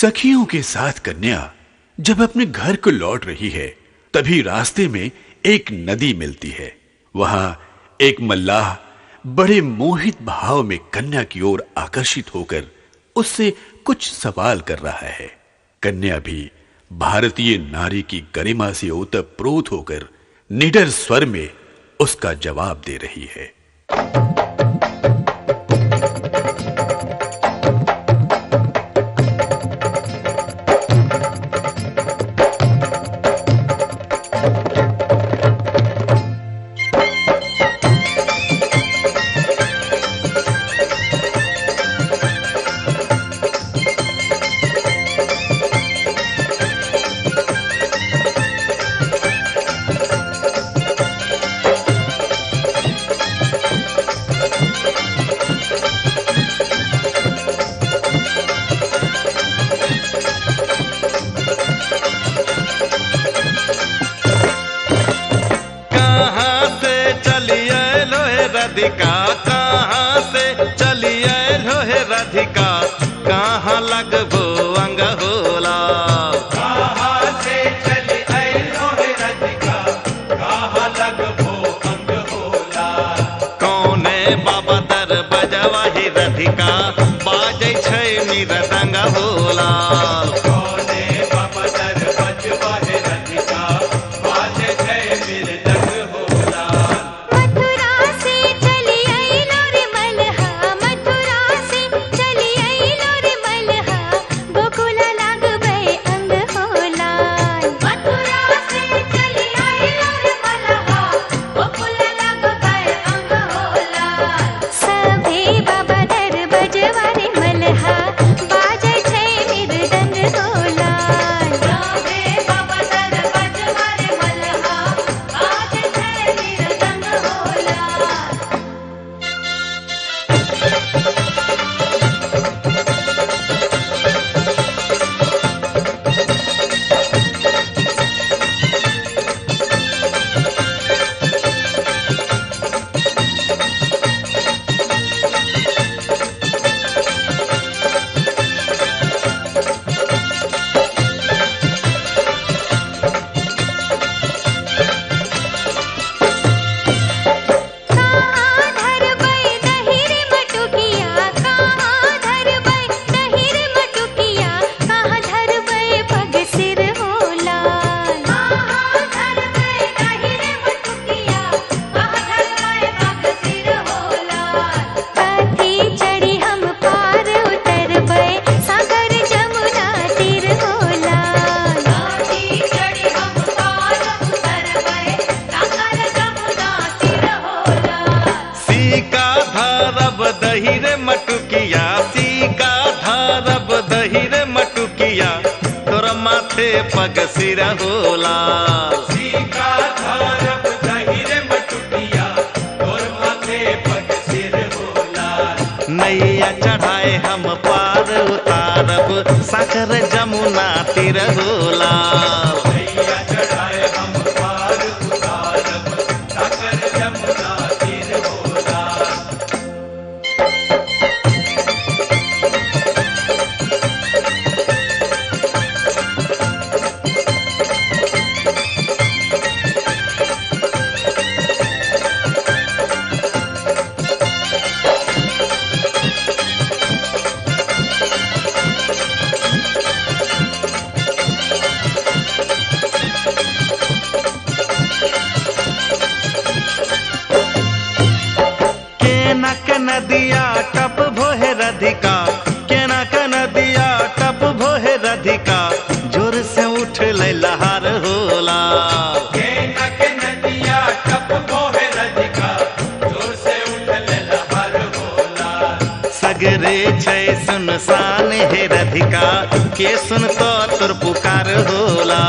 सखियों के साथ कन्या जब अपने घर को लौट रही है, तभी रास्ते में एक नदी मिलती है। वहां एक मल्लाह बड़े मोहित भाव में कन्या की ओर आकर्षित होकर उससे कुछ सवाल कर रहा है। कन्या भी भारतीय नारी की गरिमा से ओतप्रोत होकर निडर स्वर में उसका जवाब दे रही है। कहाँ से चलिए लोहे राधिका, कहाँ लगबो अंग होला। कहाँ से चलिए लोहे राधिका, कहाँ लगबो अंग होला। कौने बाबा दर बजवाही राधिका, बाजै छै मृदंग होला। कौने बाबा दर बजवाही राधिका, बाजै छै मृदंग होला। दहीरे मटुकिया, सीका धरब दहीरे मटुकिया, तोर माथे पग सिर होला। सीका धरब दहीरे मटुकिया, तोर माथे पग सिर होला। नैया चढ़ाए हम पार उतारब, साकर जमुना तीर होला। नैया चढ़ाए हम पार उतारब, साकर जमुना तीर होला। नदिया टप भोहे राधिका, केना के नदिया टप भोहे राधिका, जोर से उठ ले लहर होला। केना के नदिया टप भोहे राधिका, जोर से उठ ले लहर होला। सगरे छै सुनसान हे राधिका, के सुनतो तोर पुकार होला।